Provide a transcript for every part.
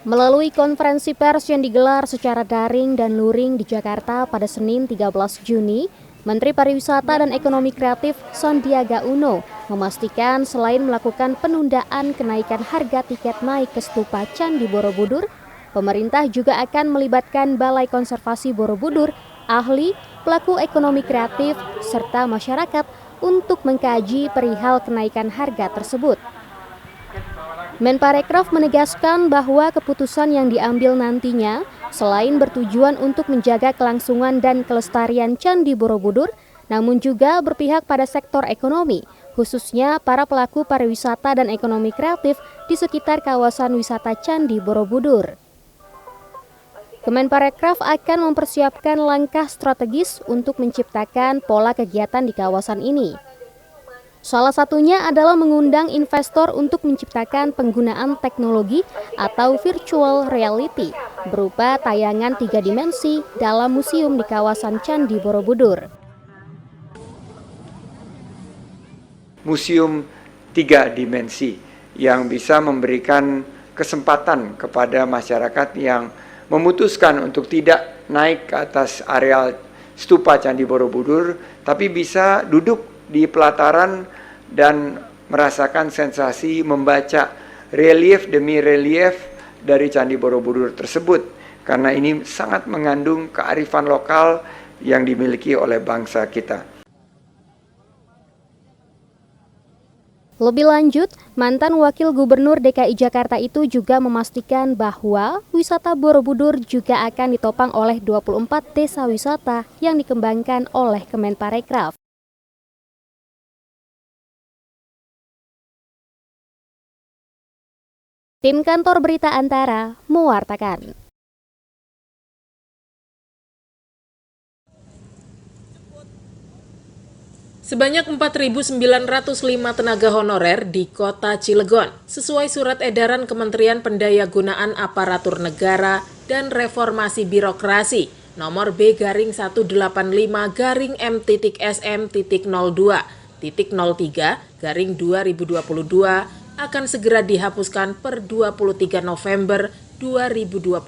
Melalui konferensi pers yang digelar secara daring dan luring di Jakarta pada Senin 13 Juni, Menteri Pariwisata dan Ekonomi Kreatif Sandiaga Uno memastikan selain melakukan penundaan kenaikan harga tiket naik ke Stupa Candi Borobudur, pemerintah juga akan melibatkan Balai Konservasi Borobudur, ahli, pelaku ekonomi kreatif, serta masyarakat untuk mengkaji perihal kenaikan harga tersebut. Menparekraf menegaskan bahwa keputusan yang diambil nantinya selain bertujuan untuk menjaga kelangsungan dan kelestarian Candi Borobudur, namun juga berpihak pada sektor ekonomi, khususnya para pelaku pariwisata dan ekonomi kreatif di sekitar kawasan wisata Candi Borobudur. Kemenparekraf akan mempersiapkan langkah strategis untuk menciptakan pola kegiatan di kawasan ini. Salah satunya adalah mengundang investor untuk menciptakan penggunaan teknologi atau virtual reality berupa tayangan 3 dimensi dalam museum di kawasan Candi Borobudur. Museum 3 dimensi yang bisa memberikan kesempatan kepada masyarakat yang memutuskan untuk tidak naik ke atas areal Stupa Candi Borobudur, tapi bisa duduk di pelataran dan merasakan sensasi membaca relief demi relief dari Candi Borobudur tersebut, karena ini sangat mengandung kearifan lokal yang dimiliki oleh bangsa kita. Lebih lanjut, mantan Wakil Gubernur DKI Jakarta itu juga memastikan bahwa wisata Borobudur juga akan ditopang oleh 24 desa wisata yang dikembangkan oleh Kemenparekraf. Tim Kantor Berita Antara mewartakan. Sebanyak 4.905 tenaga honorer di Kota Cilegon, sesuai surat edaran Kementerian Pendayagunaan Aparatur Negara dan Reformasi Birokrasi nomor B-SM.M.02.03/2022 akan segera dihapuskan per 23 November 2022.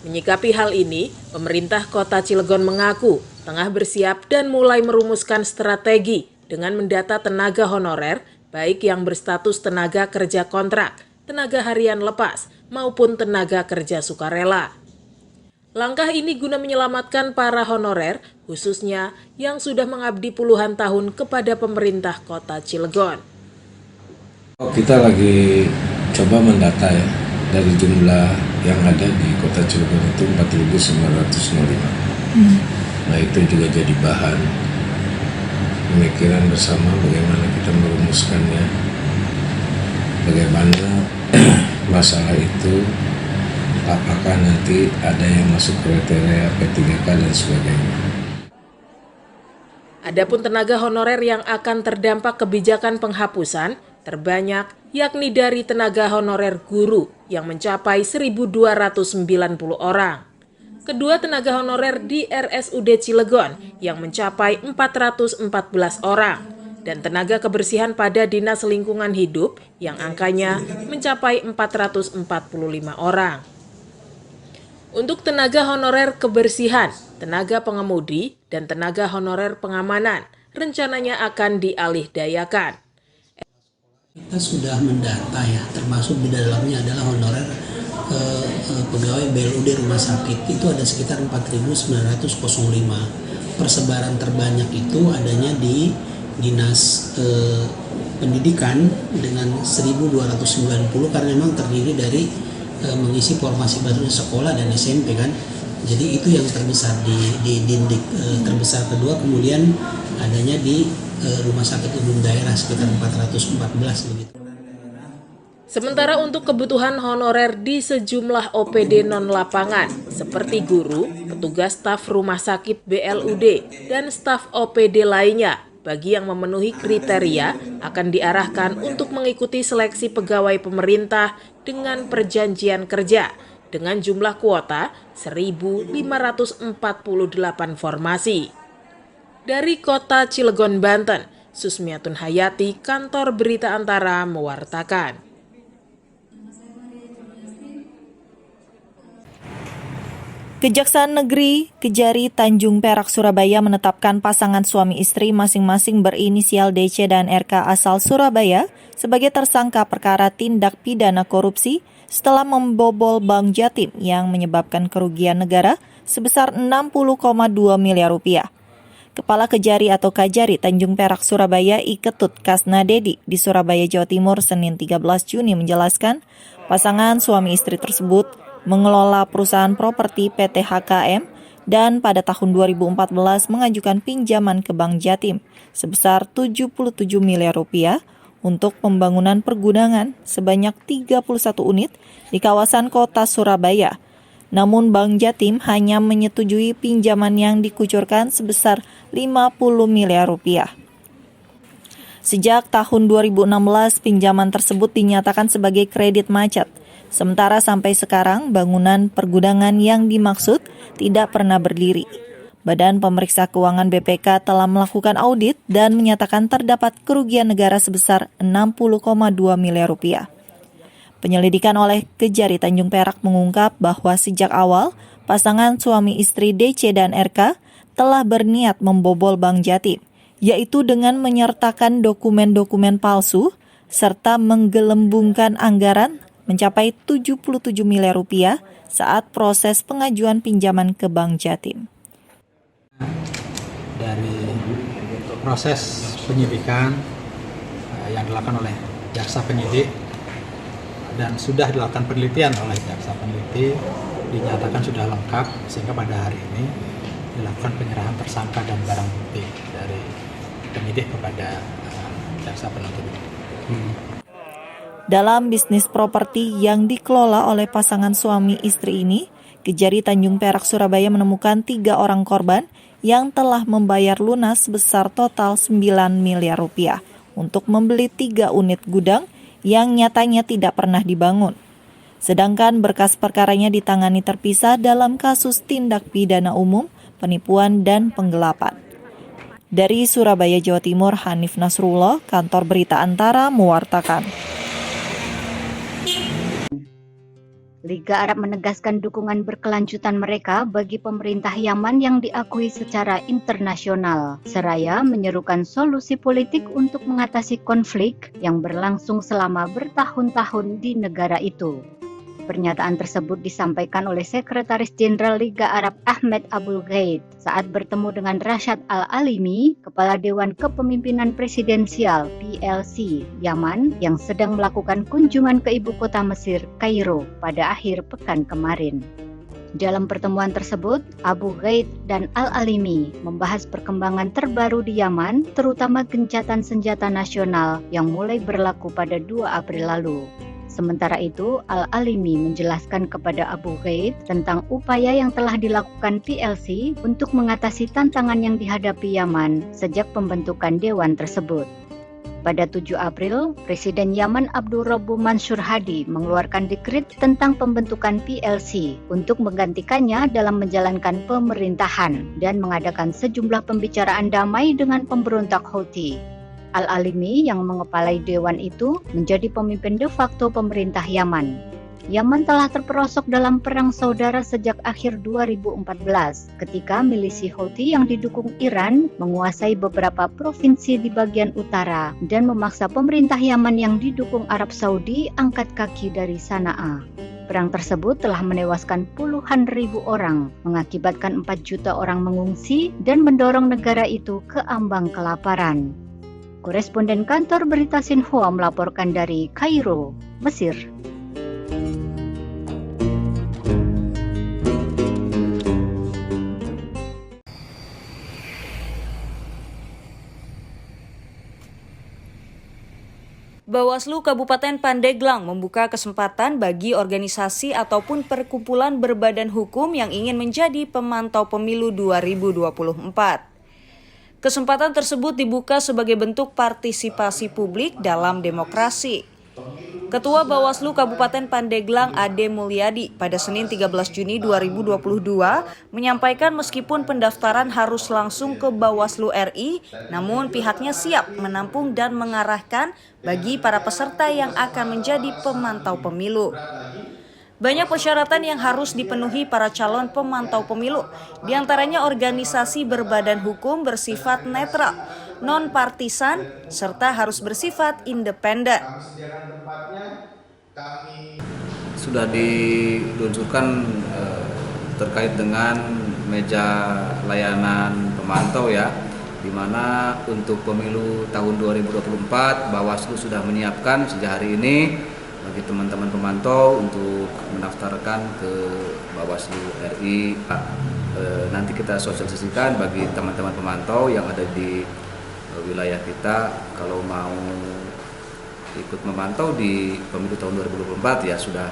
Menyikapi hal ini, pemerintah Kota Cilegon mengaku tengah bersiap dan mulai merumuskan strategi dengan mendata tenaga honorer, baik yang berstatus tenaga kerja kontrak, tenaga harian lepas, maupun tenaga kerja sukarela. Langkah ini guna menyelamatkan para honorer, khususnya yang sudah mengabdi puluhan tahun kepada pemerintah Kota Cilegon. Kita lagi coba mendata ya, dari jumlah yang ada di Kota Cilegon itu 4.905. Nah itu juga jadi bahan pemikiran bersama bagaimana kita merumuskannya, bagaimana masalah itu, apakah nanti ada yang masuk kriteria P3K dan sebagainya. Adapun tenaga honorer yang akan terdampak kebijakan penghapusan terbanyak yakni dari tenaga honorer guru yang mencapai 1.290 orang. Kedua tenaga honorer di RSUD Cilegon yang mencapai 414 orang, dan tenaga kebersihan pada Dinas Lingkungan Hidup yang angkanya mencapai 445 orang. Untuk tenaga honorer kebersihan, tenaga pengemudi, dan tenaga honorer pengamanan rencananya akan dialihdayakan. Kita sudah mendata ya, termasuk di dalamnya adalah honorer pegawai BLUD rumah sakit itu ada sekitar 4.905. Persebaran terbanyak itu adanya di Dinas Pendidikan dengan 1.290 karena memang terdiri dari mengisi formasi baru sekolah dan SMP kan. Jadi itu yang terbesar di Dindik terbesar. Kedua kemudian adanya di rumah sakit umum daerah sekitar 414 begitu. Sementara untuk kebutuhan honorer di sejumlah OPD non-lapangan, seperti guru, petugas staf rumah sakit BLUD, dan staf OPD lainnya, bagi yang memenuhi kriteria akan diarahkan untuk mengikuti seleksi pegawai pemerintah dengan perjanjian kerja, dengan jumlah kuota 1.548 formasi. Dari Kota Cilegon, Banten, Susmiatun Hayati, Kantor Berita Antara mewartakan. Kejaksaan Negeri Kejari Tanjung Perak Surabaya menetapkan pasangan suami istri masing-masing berinisial DC dan RK asal Surabaya sebagai tersangka perkara tindak pidana korupsi setelah membobol Bank Jatim yang menyebabkan kerugian negara sebesar 60,2 miliar rupiah. Kepala Kejari atau Kajari Tanjung Perak Surabaya Iketut Kasna Dedi di Surabaya, Jawa Timur, Senin 13 Juni menjelaskan pasangan suami istri tersebut mengelola perusahaan properti PT HKM dan pada tahun 2014 mengajukan pinjaman ke Bank Jatim sebesar 77 miliar rupiah untuk pembangunan pergudangan sebanyak 31 unit di kawasan kota Surabaya. Namun Bank Jatim hanya menyetujui pinjaman yang dikucurkan sebesar 50 miliar rupiah. Sejak tahun 2016, pinjaman tersebut dinyatakan sebagai kredit macet. Sementara sampai sekarang, bangunan pergudangan yang dimaksud tidak pernah berdiri. Badan Pemeriksa Keuangan BPK telah melakukan audit dan menyatakan terdapat kerugian negara sebesar 60,2 miliar rupiah. Penyelidikan oleh Kejari Tanjung Perak mengungkap bahwa sejak awal, pasangan suami istri DC dan RK telah berniat membobol Bank Jatim, yaitu dengan menyertakan dokumen-dokumen palsu serta menggelembungkan anggaran mencapai 77 miliar rupiah saat proses pengajuan pinjaman ke Bank Jatim. Dari proses penyidikan yang dilakukan oleh jaksa penyidik dan sudah dilakukan penelitian oleh jaksa peneliti, dinyatakan sudah lengkap sehingga pada hari ini dilakukan penyerahan tersangka dan barang bukti dari penyidik kepada jaksa penuntut. Dalam bisnis properti yang dikelola oleh pasangan suami istri ini, Kejari Tanjung Perak Surabaya menemukan 3 orang korban yang telah membayar lunas sebesar total 9 miliar rupiah untuk membeli 3 unit gudang yang nyatanya tidak pernah dibangun. Sedangkan berkas perkaranya ditangani terpisah dalam kasus tindak pidana umum, penipuan dan penggelapan. Dari Surabaya, Jawa Timur, Hanif Nasrullah, Kantor Berita Antara mewartakan. Liga Arab menegaskan dukungan berkelanjutan mereka bagi pemerintah Yaman yang diakui secara internasional, seraya menyerukan solusi politik untuk mengatasi konflik yang berlangsung selama bertahun-tahun di negara itu. Pernyataan tersebut disampaikan oleh Sekretaris Jenderal Liga Arab Ahmed Abul Ghaid saat bertemu dengan Rashad Al-Alimi, Kepala Dewan Kepemimpinan Presidensial PLC Yaman yang sedang melakukan kunjungan ke ibu kota Mesir, Kairo, pada akhir pekan kemarin. Dalam pertemuan tersebut, Abu Ghaid dan Al-Alimi membahas perkembangan terbaru di Yaman, terutama gencatan senjata nasional yang mulai berlaku pada 2 April lalu. Sementara itu, Al-Alimi menjelaskan kepada Abu Ghaid tentang upaya yang telah dilakukan PLC untuk mengatasi tantangan yang dihadapi Yaman sejak pembentukan dewan tersebut. Pada 7 April, Presiden Yaman Abdul Rabbu Mansur Hadi mengeluarkan dekret tentang pembentukan PLC untuk menggantikannya dalam menjalankan pemerintahan dan mengadakan sejumlah pembicaraan damai dengan pemberontak Houthi. Al-Alimi yang mengepalai dewan itu menjadi pemimpin de facto pemerintah Yaman. Yaman telah terperosok dalam perang saudara sejak akhir 2014 ketika milisi Houthi yang didukung Iran menguasai beberapa provinsi di bagian utara dan memaksa pemerintah Yaman yang didukung Arab Saudi angkat kaki dari Sana'a. Perang tersebut telah menewaskan puluhan ribu orang, mengakibatkan 4 juta orang mengungsi dan mendorong negara itu ke ambang kelaparan. Koresponden Kantor Berita Xinhua melaporkan dari Kairo, Mesir. Bawaslu Kabupaten Pandeglang membuka kesempatan bagi organisasi ataupun perkumpulan berbadan hukum yang ingin menjadi pemantau pemilu 2024. Kesempatan tersebut dibuka sebagai bentuk partisipasi publik dalam demokrasi. Ketua Bawaslu Kabupaten Pandeglang Ade Mulyadi pada Senin 13 Juni 2022 menyampaikan meskipun pendaftaran harus langsung ke Bawaslu RI, namun pihaknya siap menampung dan mengarahkan bagi para peserta yang akan menjadi pemantau pemilu. Banyak persyaratan yang harus dipenuhi para calon pemantau pemilu, diantaranya organisasi berbadan hukum bersifat netral, non-partisan, serta harus bersifat independen. Sudah diluncurkan terkait dengan meja layanan pemantau ya, di mana untuk pemilu tahun 2024 Bawaslu sudah menyiapkan sejak hari ini bagi teman-teman pemantau untuk mendaftarkan ke Bawaslu RI. Nanti kita sosialisasikan bagi teman-teman pemantau yang ada di wilayah kita, kalau mau ikut memantau di pemilu tahun 2024 ya sudah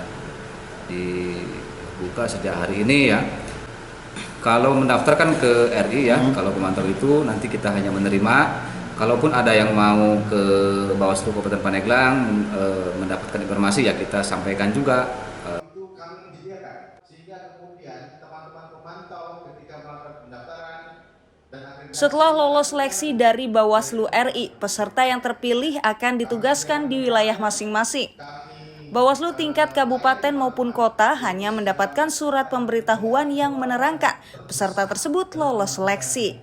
dibuka sejak hari ini ya. Kalau mendaftarkan ke RI ya, kalau pemantau itu nanti kita hanya menerima. Kalaupun ada yang mau ke Bawaslu Kabupaten Pandeglang mendapatkan informasi ya kita sampaikan juga. Itu kami disediakan sehingga kemudian teman-teman pemantau ketika melakukan pendaftaran dan Setelah lolos seleksi dari Bawaslu RI, peserta yang terpilih akan ditugaskan di wilayah masing-masing. Bawaslu tingkat kabupaten maupun kota hanya mendapatkan surat pemberitahuan yang menerangkan peserta tersebut lolos seleksi.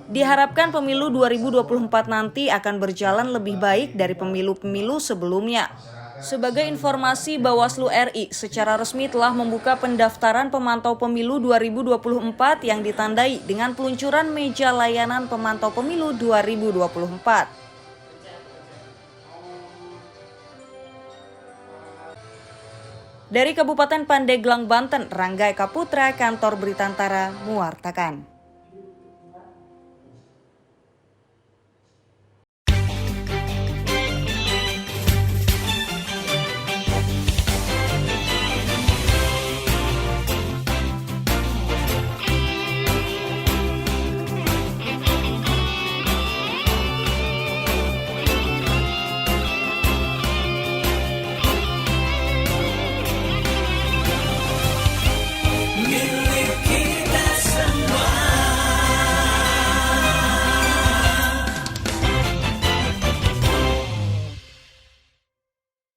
Diharapkan pemilu 2024 nanti akan berjalan lebih baik dari pemilu-pemilu sebelumnya. Sebagai informasi, Bawaslu RI secara resmi telah membuka pendaftaran pemantau pemilu 2024 yang ditandai dengan peluncuran meja layanan pemantau pemilu 2024. Dari Kabupaten Pandeglang, Banten, Rangga Eka Putra, Kantor Berita Antara, mewartakan.